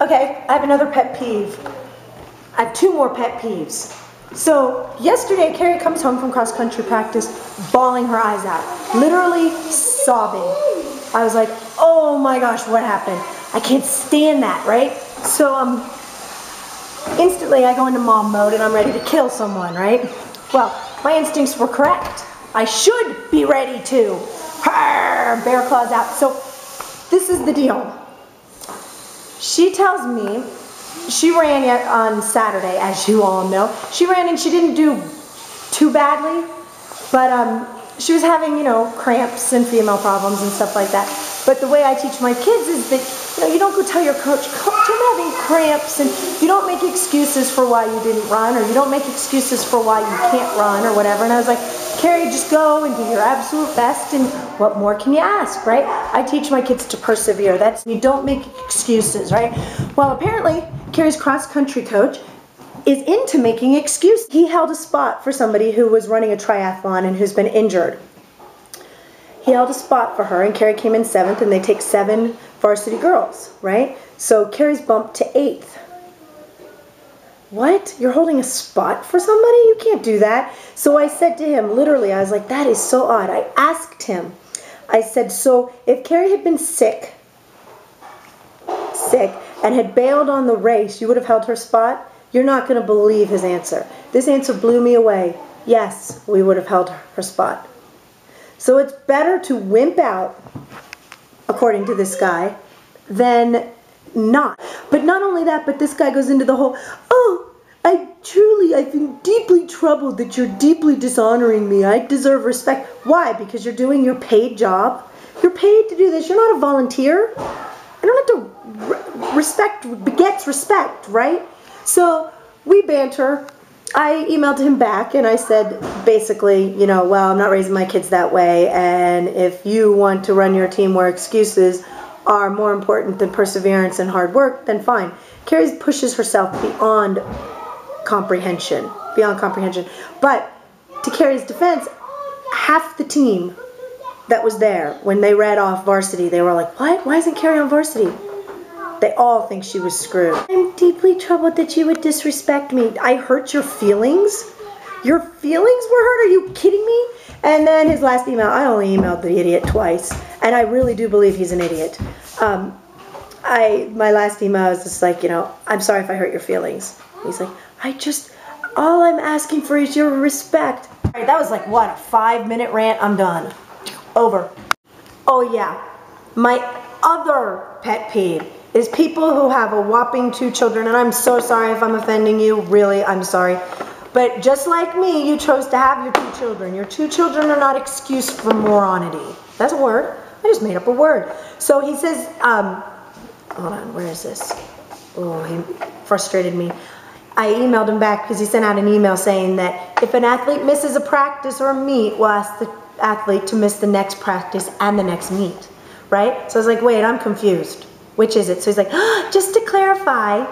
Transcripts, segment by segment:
Okay, I have another pet peeve. I have two more pet peeves. So yesterday, Carrie comes home from cross-country practice, bawling her eyes out, literally sobbing. I was like, oh my gosh, what happened? I can't stand that, right? So instantly I go into mom mode and I'm ready to kill someone, right? Well, my instincts were correct. I should be ready to. Bear claws out. So this is the deal. She tells me, she ran on Saturday, as you all know. She ran and she didn't do too badly, but she was having, cramps and female problems and stuff like that. But the way I teach my kids is that, you don't go tell your coach, I'm having cramps, and you don't make excuses for why you didn't run, or you don't make excuses for why you can't run, or whatever. And I was like, Carrie, just go and do your absolute best, and what more can you ask, right? I teach my kids to persevere. You don't make excuses, right? Well, apparently, Carrie's cross-country coach is into making excuses. He held a spot for somebody who was running a triathlon and who's been injured. He held a spot for her, and Carrie came in 7th, and they take 7 varsity girls, right? So Carrie's bumped to 8th. What? You're holding a spot for somebody? You can't do that. So I said to him, literally, I was like, that is so odd. I asked him, I said, so if Carrie had been sick, and had bailed on the race, you would have held her spot? You're not going to believe his answer. This answer blew me away. Yes, we would have held her spot. So it's better to wimp out, according to this guy, than not. But not only that, but this guy goes into the whole, I've been deeply troubled that you're deeply dishonoring me. I deserve respect. Why? Because you're doing your paid job? You're paid to do this. You're not a volunteer. I don't have to respect begets respect, right? So we banter. I emailed him back and I said, basically, well, I'm not raising my kids that way, and if you want to run your team where excuses are more important than perseverance and hard work, then fine. Carrie pushes herself beyond comprehension. But to Carrie's defense, half the team that was there, when they read off varsity, they were like, what? Why isn't Carrie on varsity? They all think she was screwed. I'm deeply troubled that you would disrespect me. I hurt your feelings? Your feelings were hurt? Are you kidding me? And then his last email, I only emailed the idiot twice, and I really do believe he's an idiot. My last email is just like, I'm sorry if I hurt your feelings. He's like, all I'm asking for is your respect. All right, that was like, what, a 5-minute rant? I'm done. Over. Oh yeah, my other pet peeve is people who have a whopping 2 children, and I'm so sorry if I'm offending you, really, I'm sorry. But just like me, you chose to have your 2 children. Your 2 children are not excuse for moronity. That's a word. I just made up a word. So he says, hold on, where is this? Oh, he frustrated me. I emailed him back because he sent out an email saying that if an athlete misses a practice or a meet, we'll ask the athlete to miss the next practice and the next meet, right? So I was like, wait, I'm confused. Which is it? So he's like, just to clarify,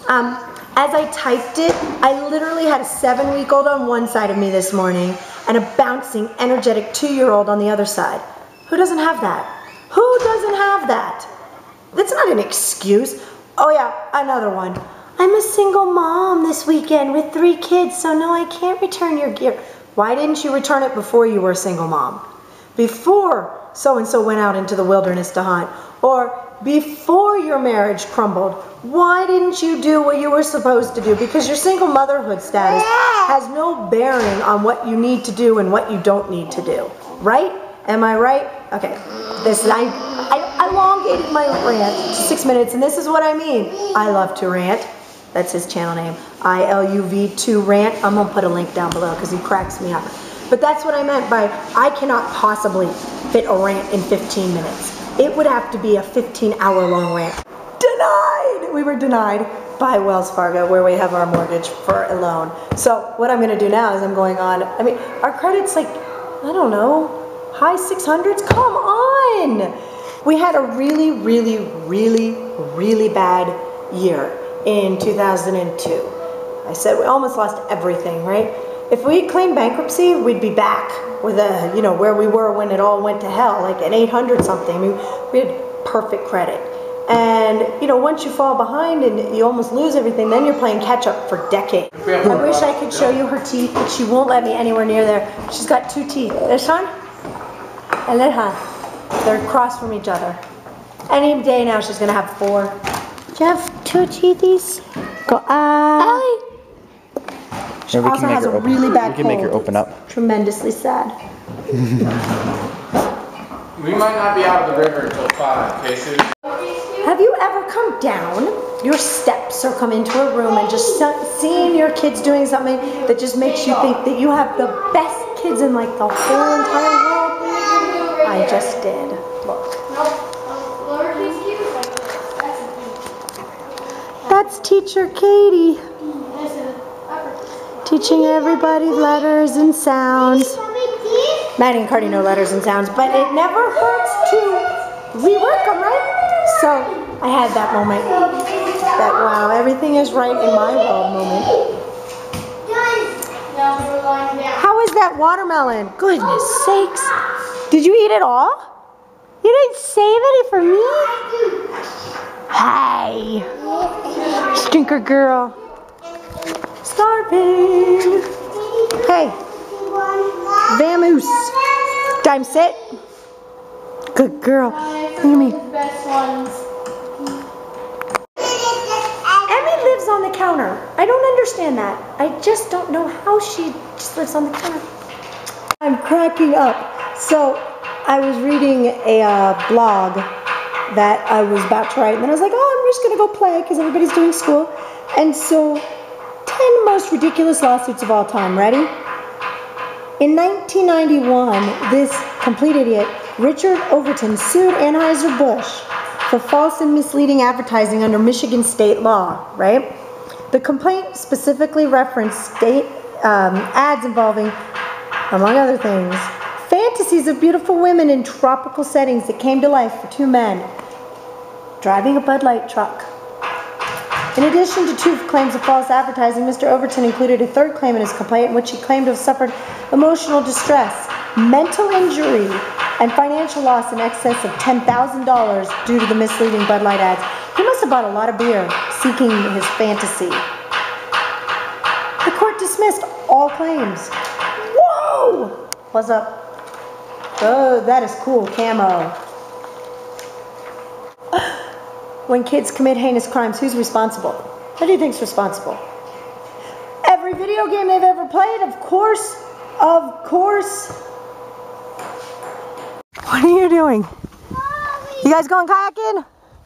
as I typed it, I literally had a 7-week-old on one side of me this morning and a bouncing, energetic 2-year-old on the other side. Who doesn't have that? Who doesn't have that? That's not an excuse. Oh yeah, another one. I'm a single mom this weekend with 3 kids, so no, I can't return your gear. Why didn't you return it before you were a single mom? Before so-and-so went out into the wilderness to hunt, or before your marriage crumbled. Why didn't you do what you were supposed to do? Because your single motherhood status has no bearing on what you need to do and what you don't need to do. Right? Am I right? Okay. I elongated my rant to 6 minutes, and this is what I mean. I love to rant. That's his channel name. ILUV2 rant. I'm going to put a link down below because he cracks me up. But that's what I meant by I cannot possibly fit a rant in 15 minutes. It would have to be a 15-hour-long rant. Denied! We were denied by Wells Fargo, where we have our mortgage for a loan. So what I'm going to do now is I'm going on, our credit's like, I don't know, high 600s? Come on! We had a really, really, really, really bad year in 2002. I said we almost lost everything, right? If we claimed bankruptcy, we'd be back with where we were when it all went to hell, like an 800 something. We had perfect credit. And, you know, once you fall behind and you almost lose everything, then you're playing catch up for decades. I wish I could show you her teeth, but she won't let me anywhere near there. She's got 2 teeth. This one and that one. They're across from each other. Any day now she's going to have 4. Do you have 2 teethies? Go, She also has a really bad cold. We can make her open up. Tremendously sad. We might not be out of the river until 5, okay, Sue? Have you ever come down your steps or come into a room and just seeing your kids doing something that just makes you think that you have the best kids in like the whole entire world? I just did. Look. That's Teacher Katie. Teaching everybody letters and sounds. Maddie and Cardi know letters and sounds, but it never hurts to rework them, right? So I had that moment, that wow, everything is right in my world moment. How is that watermelon? Goodness sakes. Did you eat it all? You didn't save any for me? Hi. Stinker girl. Starving. Hey. Vamoose. Time sit. Good girl. Look at me. Emmy lives on the counter. I don't understand that. I just don't know how she just lives on the counter. I'm cracking up. So I was reading a blog that I was about to write, and then I was like, oh, I'm just going to go play because everybody's doing school. And so 10 most ridiculous lawsuits of all time. Ready? In 1991, this complete idiot, Richard Overton, sued Anheuser-Busch for false and misleading advertising under Michigan state law, right? The complaint specifically referenced state ads involving, among other things, fantasies of beautiful women in tropical settings that came to life for 2 men driving a Bud Light truck. In addition to 2 claims of false advertising, Mr. Overton included a 3rd claim in his complaint in which he claimed to have suffered emotional distress, mental injury, and financial loss in excess of $10,000 due to the misleading Bud Light ads. He must have bought a lot of beer seeking his fantasy. The court dismissed all claims. Whoa! What's up? Oh, that is cool camo. When kids commit heinous crimes, who's responsible? Who do you think's responsible? Every video game they've ever played, of course. Of course. What are you doing? You guys going kayaking?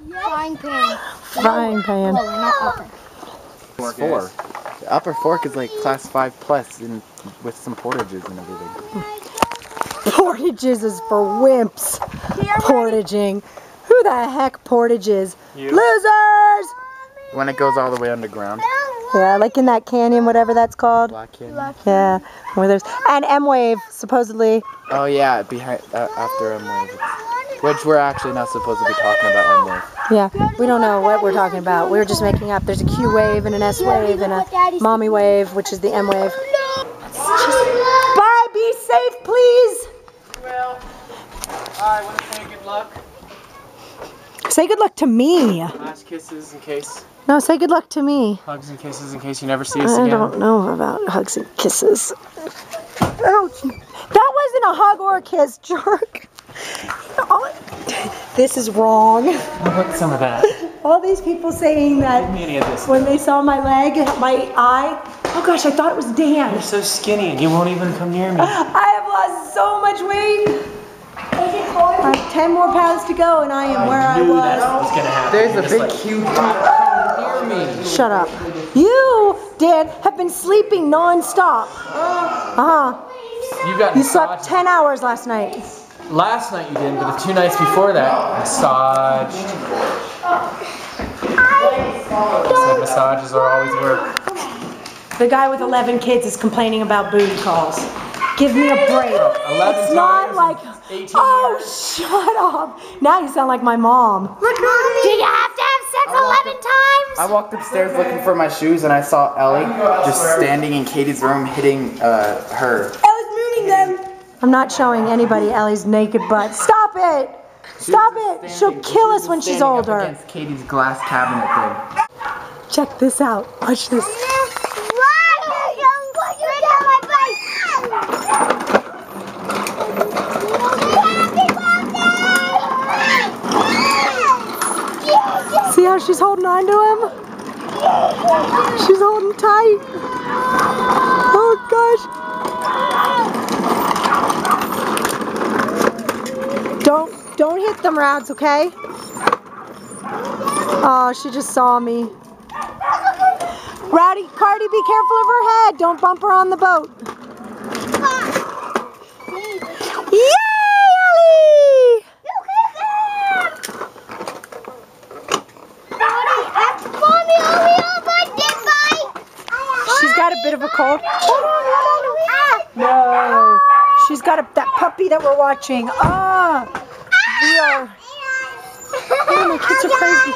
Frying pan. Frying pan. No, not upper. It's 4. The upper fork is like class 5 plus with some portages and everything. Portages is for wimps. Portaging. Who the heck portages? You. Losers! When it goes all the way underground. Yeah, like in that canyon, whatever that's called. Black Canyon. Yeah, where there's and M-Wave supposedly. Oh yeah, behind after M-Wave, which we're actually not supposed to be talking about M-Wave. Yeah, we don't know what we're talking about. We were just making up. There's a Q wave and an S wave and a mommy wave, which is the M wave. Bye. Be safe, please. Well, I want to say good luck. Say good luck to me. Last kisses in case. No, say good luck to me. Hugs and kisses in case you never see us again. I don't know about hugs and kisses. Ouch. That wasn't a hug or a kiss, jerk. This is wrong. I'll put some of that. All these people saying that when they saw my leg, my eye, oh gosh, I thought it was Dan. You're so skinny, you won't even come near me. I have lost so much weight. I have 10 more pounds to go and I am where I was. That was gonna happen. There's a big huge near me. Shut up. You, Dan, have been sleeping non-stop. You slept 10 hours last night. Last night you didn't, but the 2 nights before that, massaged. So massages are always work. The guy with 11 kids is complaining about booty calls. Give me a break. 11 it's not times like, 18 oh, years. shut up. Now you sound like my mom. Look, Mommy. Did you have to have sex 11 times? I walked upstairs looking for my shoes and I saw Ellie just standing in Katie's room hitting her. Ellie's mooning them. I'm not showing anybody Ellie's naked butt. Stop it. Stop it! She'll kill us when she's older. Against Katie's glass cabinet thing. Check this out. Watch this. See how she's holding on to him? She's holding tight. Oh gosh. Don't hit them, Rads, okay? Oh, she just saw me. Cardi, be careful of her head. Don't bump her on the boat. Yay, Ellie! She's got a bit of a cold. No. She's got that puppy that we're watching. Ah! We are. Oh, my kids are crazy.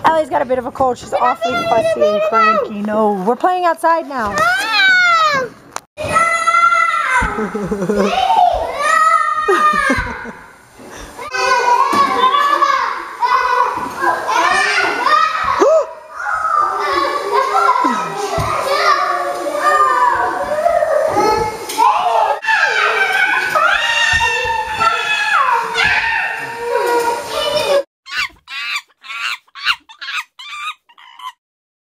Ellie's got a bit of a cold. She's awfully fussy and cranky. No, we're playing outside now.